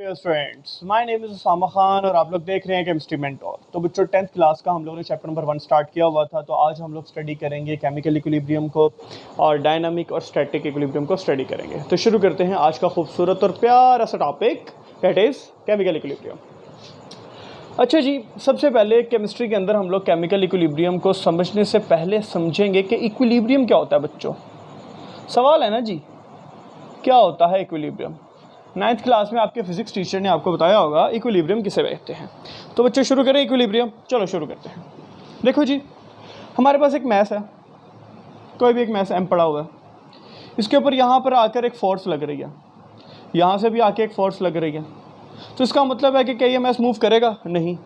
Dear students, my name is Usama Khan और आप लोग देख रहे हैं केमिस्ट्री मेंटोर। तो बच्चों 10th क्लास का हम लोगों ने चैप्टर नंबर 1 स्टार्ट किया हुआ था। तो आज हम लोग स्टडी करेंगे केमिकल इक्विलिब्रियम को और डायनामिक और स्टैटिक इक्विलिब्रियम को स्टडी करेंगे। तो शुरू करते हैं आज का खूबसूरत और प्यारा सा topic, that is chemical equilibrium. अच्छा जी, सबसे पहले केमिस्ट्री के अंदर हम लोग केमिकल इक्विलिब्रियम को समझने से पहले समझेंगे कि इक्विलिब्रियम क्या होता है। बच्चों सवाल है ना जी, क्या होता है इक्विलिब्रियम? 9th क्लास में आपके फिजिक्स टीचर ने आपको बताया होगा इक्विलिब्रियम किसे कहते हैं। तो बच्चे शुरू करें इक्विलिब्रियम। चलो शुरू करते हैं। देखो जी, हमारे पास एक मैस है, कोई भी एक मैस एम पड़ा हुआ है। इसके ऊपर यहाँ पर आकर एक फोर्स लग रही है, यहाँ से भी आके एक फोर्स लग रही है। तो इसका मतलब है कि क्या ये मैस मूव करेगा? नहीं,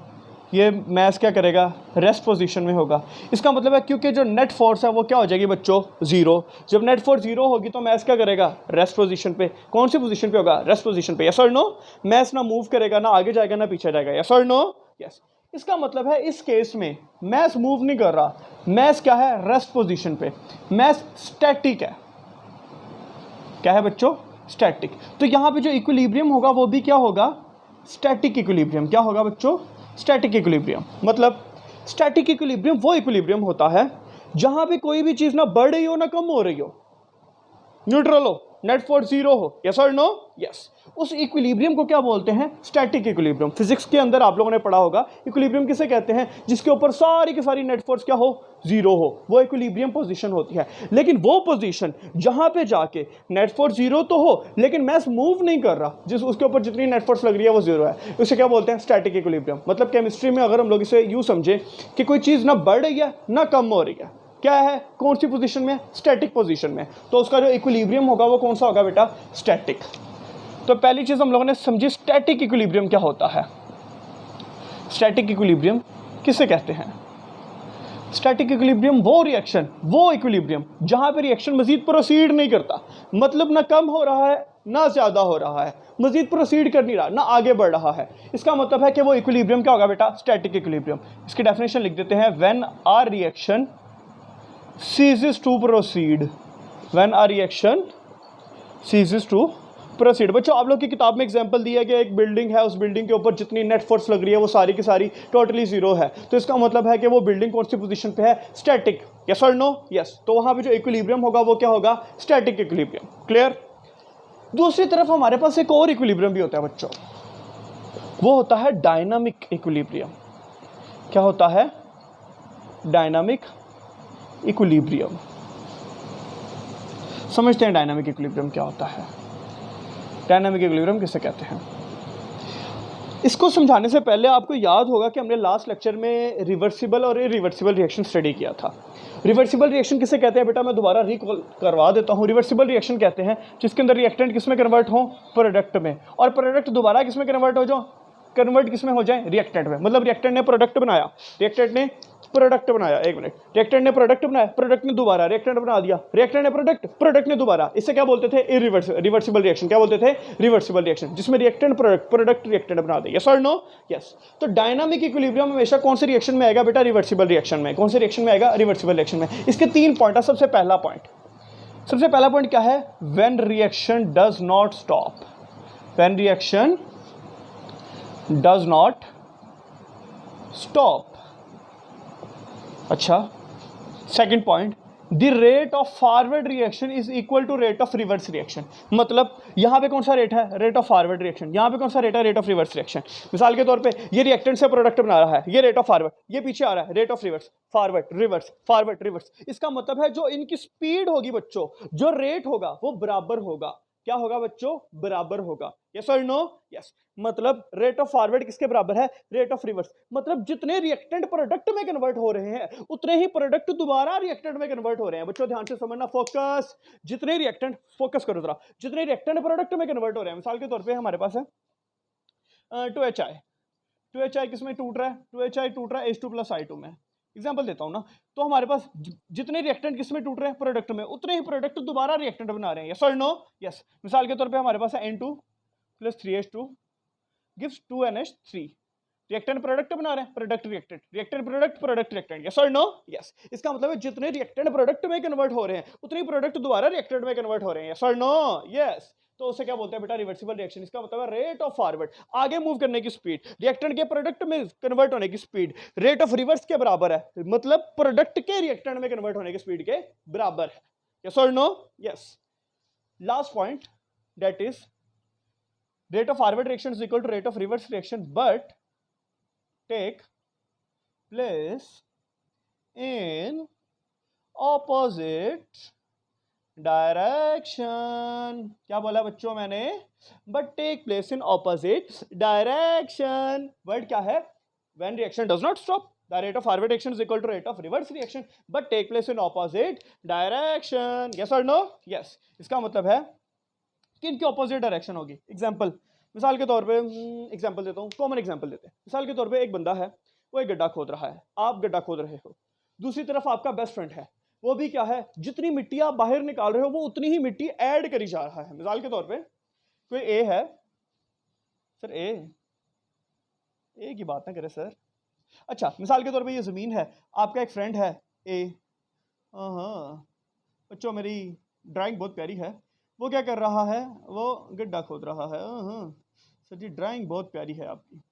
ये मैस क्या करेगा? रेस्ट पोजीशन में होगा। इसका मतलब है क्योंकि जो नेट फोर्स है वो क्या हो जाएगी बच्चों? जीरो। जब नेट फोर्स जीरो होगी तो मैस क्या करेगा? रेस्ट पोजीशन पे। कौन सी पोजीशन पे होगा? रेस्ट पोजीशन पे। यस और नो? मैस ना मूव करेगा, ना आगे जाएगा ना पीछे जाएगा। यस और नो? यस। इसका मतलब है इस केस में मैस मूव नहीं कर रहा, मैस क्या है? रेस्ट पोजिशन पे। मैस स्टैटिक है। क्या है बच्चों? स्टैटिक। तो यहाँ पे जो इक्विलिब्रियम होगा वो भी क्या होगा? Static equilibrium. क्या होगा बच्चों? Static equilibrium. मतलब स्टैटिक इक्विलिब्रियम वो इक्विलिब्रियम होता है जहां पे कोई भी चीज ना बढ़ रही हो ना कम हो रही हो, न्यूट्रल हो, नेट फोर्स जीरो हो। यस और नो? यस। उस इक्विलिब्रियम को क्या बोलते हैं? Static equilibrium. फिजिक्स के अंदर आप लोगों ने पढ़ा होगा इक्विलिब्रियम किसे कहते हैं? जिसके ऊपर सारी की सारी नेट फोर्स क्या हो? जीरो हो, वो इक्विलिब्रियम पोजीशन होती है। लेकिन वो पोजीशन जहां पे जाके नेट फोर्स जीरो तो हो लेकिन मैस मूव नहीं कर रहा, जिस उसके ऊपर जितनी नेट फोर्स लग रही है वो जीरो है, उसे क्या बोलते हैं? Static equilibrium. मतलब केमिस्ट्री में अगर हम लोग इसे यूं समझे कि कोई चीज ना बढ़ रही है ना कम हो रही है, क्या है? कौन सी पोजीशन में? स्टैटिक पोजीशन में। तो उसका जो इक्विलिब्रियम होगा वो कौन सा होगा बेटा? स्टैटिक। तो पहली चीज हम लोगों ने समझी स्टैटिक इक्विलिब्रियम क्या होता है। स्टैटिक इक्विलिब्रियम किसे कहते हैं? स्टैटिक इक्विलिब्रियम वो रिएक्शन, वो इक्विलिब्रियम जहां पे रिएक्शन मजीद प्रोसीड नहीं करता, मतलब ना कम हो रहा है ना ज्यादा हो रहा है, मजीद प्रोसीड कर नहीं रहा, ना आगे बढ़ रहा है। इसका मतलब है कि वो इक्विलिब्रियम क्या होगा बेटा? Static equilibrium. इसकी डेफिनेशन लिख देते हैं, when are reaction ceases to proceed, when a reaction ceases to proceed। बच्चों आप लोग की किताब में एग्जांपल दिया गया, एक बिल्डिंग है, उस बिल्डिंग के ऊपर जितनी नेट फोर्स लग रही है वो सारी की सारी टोटली जीरो है। तो इसका मतलब है कि वो बिल्डिंग कौन सी पोजीशन पे है? स्टैटिक। यस और नो? यस। तो वहां पे जो इक्विलिब्रियम होगा वो क्या होगा? Static equilibrium. क्लियर? दूसरी तरफ हमारे पास एक और इक्विलिब्रियम भी होता है बच्चों, वो होता है डायनामिक इक्विलिब्रियम। क्या होता है? Dynamic equilibrium. समझते हैं डायनामिक इक्विलिब्रियम क्या होता है। डायनामिक इक्विलिब्रियम किसे कहते हैं? इसको समझाने से पहले आपको याद होगा कि हमने लास्ट लेक्चर में रिवर्सिबल और इरिवर्सिबल रिएक्शन स्टडी किया था। रिवर्सिबल रिएक्शन किसे कहते हैं बेटा? मैं दोबारा रिकॉल करवा देता हूँ। रिवर्सिबल रिएक्शन कहते हैं जिसके अंदर रिएक्टेंट किसमें कन्वर्ट हो? प्रोडक्ट में, और प्रोडक्ट दोबारा किसमें कन्वर्ट हो जाओ? कन्वर्ट किसमें हो जाए? रिएक्टेंट में। मतलब रिएक्टेंट ने प्रोडक्ट बनाया, रिएक्टेंट ने प्रोडक्ट बनाया, एक मिनट, रिएक्टेंट ने प्रोडक्ट बनाया, प्रोडक्ट ने दोबारा रिएक्टेंट बना दिया, रिएक्टेंट ने प्रोडक्ट, प्रोडक्ट ने दोबारा। इसे क्या बोलते थे? Reversible reaction. क्या बोलते थे? रिवर्सिबल रिएक्शन, जिसमें रिएक्टेंट प्रोडक्ट, प्रोडक्ट रिएक्टेंट बना दे। यस और नो? यस। तो डायनामिक इक्विलिब्रियम हमेशा कौन से रिएक्शन में आएगा बेटा? रिवर्सिबल रिएक्शन में। कौन से रिएक्शन में आएगा? रिवर्सिबल रिएक्शन में। इसके 3 पॉइंट है। सबसे पहला पॉइंट क्या है? When reaction does not stop, when reaction does not stop. अच्छा, second point, the rate of forward reaction is equal to rate of reverse reaction. मतलब यहां पे कौन सा रेट है? Rate of forward reaction. यहां पे कौन सा रेट है? Rate of reverse reaction. मिसाल के तौर पे ये रिएक्टेंट से प्रोडक्ट बना रहा है, ये रेट ऑफ फॉरवर्ड, ये पीछे आ रहा है, rate of reverse, forward reverse, forward reverse. इसका मतलब है जो इनकी स्पीड होगी बच्चों, जो रेट होगा वो बराबर होगा। क्या होगा बच्चों? बराबर होगा। यस और नो? यस। मतलब रेट ऑफ फॉरवर्ड किसके बराबर है? Rate of reverse. मतलब जितने रिएक्टेंट प्रोडक्ट में कन्वर्ट हो रहे हैं उतने ही प्रोडक्ट दोबारा रिएक्टेंट में कन्वर्ट हो रहे हैं। बच्चों ध्यान से समझना, फोकस। जितने रिएक्टेंट, फोकस करो जरा, जितने रिएक्टेंट प्रोडक्ट में कन्वर्ट हो रहे हैं, मिसाल के तौर पे हमारे पास है 2HI, 2HI किसमें टूट रहा है? 2HI टूट रहा है H2+I2 में। एग्जाम्पल देता हूं ना, तो हमारे पास जितने रिएक्टेंट किसमें टूट रहे हैं? प्रोडक्ट में, उतने ही प्रोडक्ट दोबारा रिएक्टेंट बना रहे हैं। यस और नो? यस। मिसाल के तौर पे हमारे पास है N2 + 3H2 gives 2NH3। Reactant product बना रहे हैं, product reactant, reactant product, product reactant, yes और नो? यस। इसका मतलब है जितने रिएक्टेंट प्रोडक्ट में कन्वर्ट हो रहे हैं उतने प्रोडक्ट दोबारा रिएक्टेंट में कन्वर्ट हो रहे हैं, यस और नो? यस। तो उसे क्या बोलते हैं बेटा? Reversible reaction. इसका मतलब है रेट ऑफ फॉरवर्ड, आगे मूव करने की स्पीड, रिएक्टेंट के प्रोडक्ट में कन्वर्ट होने की स्पीड रेट ऑफ रिवर्स के बराबर है, मतलब प्रोडक्ट के रिएक्टेंट में कन्वर्ट होने की स्पीड के बराबर है, यस और no? Yes. Last point, that is rate of forward reaction is equal to rate of reverse reaction but take place in opposite direction. क्या बोला बच्चों मैंने? But take place in opposite direction. Word क्या है? When reaction does not stop the rate of forward reaction is equal to rate of reverse reaction but take place in opposite direction, yes और no? Yes. इसका मतलब है कि इनकी opposite direction होगी। Example, मिसाल के तौर पे एग्जाम्पल देता हूँ, कॉमन एग्जाम्पल देते हैं। मिसाल के तौर पे एक बंदा है, वो एक गड्ढा खोद रहा है, आप गड्ढा खोद रहे हो, दूसरी तरफ आपका बेस्ट फ्रेंड है, वो भी क्या है, जितनी मिट्टी आप बाहर निकाल रहे हो वो उतनी ही मिट्टी ऐड करी जा रहा है। मिसाल के तौर पे कोई ए है, सर ए की बात ना करे सर। अच्छा, मिसाल के तौर पे ये जमीन है, आपका एक फ्रेंड है ए। हाँ बच्चों, मेरी ड्राइंग बहुत प्यारी है। वो क्या कर रहा है? वो गड्ढा खोद रहा है। सर जी ड्राइंग बहुत प्यारी है आपकी।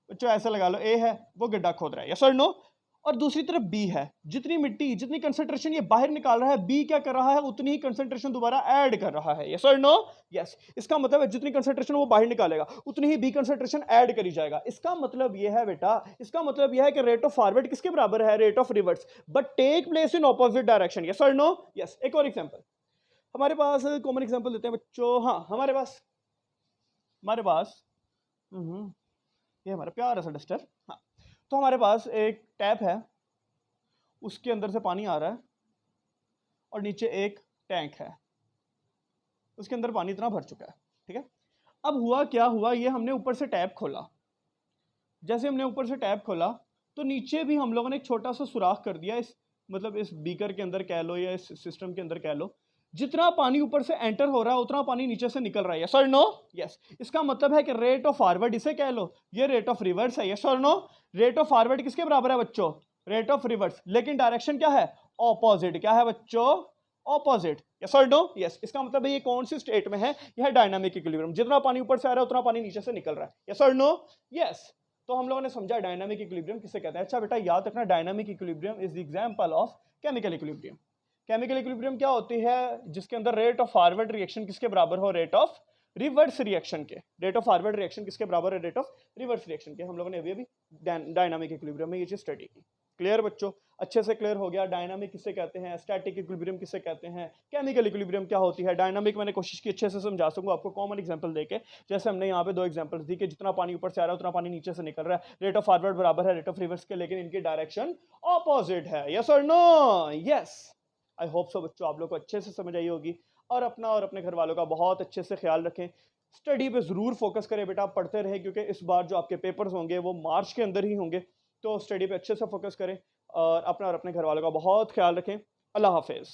बच्चों ऐसा लगा लो, ए है, वो गड्ढा खोद रहा है, यस और नो? और दूसरी तरफ बी है, जितनी मिट्टी, जितनी कंसंट्रेशन ये बाहर निकाल रहा है, बी क्या कर रहा है? उतनी ही कंसंट्रेशन दोबारा ऐड कर रहा है, यस और नो? यस। इसका मतलब है जितनी कंसंट्रेशन वो बाहर निकालेगा उतनी ही बी कंसंट्रेशन ऐड करी जाएगा। इसका मतलब ये है बेटा, इसका मतलब यह है कि रेट ऑफ फॉरवर्ड किसके बराबर है? Rate of reverse, but take place in opposite direction, yes और नो? यस। एक और एग्जांपल हमारे पास, कॉमन एग्जांपल देते हैं बच्चों। हाँ, हमारे पास ये हमारा प्यारा सा डस्टर। हाँ, तो हमारे पास एक टैप है, उसके अंदर से पानी आ रहा है और नीचे एक टैंक है, उसके अंदर पानी इतना भर चुका है, ठीक है। अब हुआ क्या हुआ, ये हमने ऊपर से टैप खोला, जैसे हमने ऊपर से टैप खोला तो नीचे भी हम लोगों ने एक छोटा सा सुराख कर दिया, इस मतलब इस बीकर के अंदर कह लो या इस सिस्टम के अंदर कह लो। जितना पानी ऊपर से एंटर हो रहा है उतना पानी नीचे से निकल रहा है, यस और नो? यस। इसका मतलब है कि रेट ऑफ फॉरवर्ड इसे कह लो, ये रेट ऑफ रिवर्स है, यस और नो? रेट ऑफ फॉरवर्ड किसके बराबर है बच्चों? रेट ऑफ रिवर्स, लेकिन डायरेक्शन क्या है? ऑपोजिट। क्या है बच्चों? ऑपोजिट, यस और नो? यस। इसका मतलब है ये कौन सी स्टेट में है? यह है डायनामिक इक्विलिब्रियम, जितना पानी ऊपर से आ रहा है उतना पानी नीचे से निकल रहा है, यस और नो? यस। तो हम लोगों ने समझा डायनामिक इक्विलिब्रियम किसे कहते हैं। अच्छा बेटा याद रखना, dynamic equilibrium is the example of chemical equilibrium. Chemical equilibrium क्या होती है? जिसके अंदर रेट ऑफ फॉरवर्ड रिएक्शन किसके बराबर हो? रेट ऑफ रिवर्स रिएक्शन के। रेट ऑफ फॉरवर्ड रिएक्शन किसके बराबर है? रेट ऑफ रिवर्स रिएक्शन के। हम लोगों ने अभी डायनामिक इक्विलिब्रियम में ये चीज स्टडी की। क्लियर बच्चों? अच्छे से क्लियर हो गया। डायनामिक किसे कहते हैं, स्टैटिक इक्विलिब्रियम किसे कहते हैं, केमिकल इक्विलिब्रियम क्या होती है। डायनामिक मैंने कोशिश की अच्छे से समझा सकूं आपको कॉमन एग्जांपल देके, जैसे हमने यहाँ पे दो एग्जांपल्स दी कि जितना पानी ऊपर से आ रहा है उतना पानी नीचे से निकल रहा है, रेट ऑफ फॉरवर्ड बराबर है रेट ऑफ रिवर्स के, लेकिन इनकी डायरेक्शन ऑपोजिट है, यस और no? Yes. I hope so बच्चों आप लोग को अच्छे से समझ आई होगी, और अपना और अपने घर वालों का बहुत अच्छे से ख्याल रखें। स्टडी पे ज़रूर फोकस करें बेटा, पढ़ते रहे, क्योंकि इस बार जो आपके पेपर्स होंगे वो मार्च के अंदर ही होंगे। तो स्टडी पे अच्छे से फोकस करें और अपना और अपने घर वालों का बहुत ख्याल रखें। अल्लाह हाफिज़।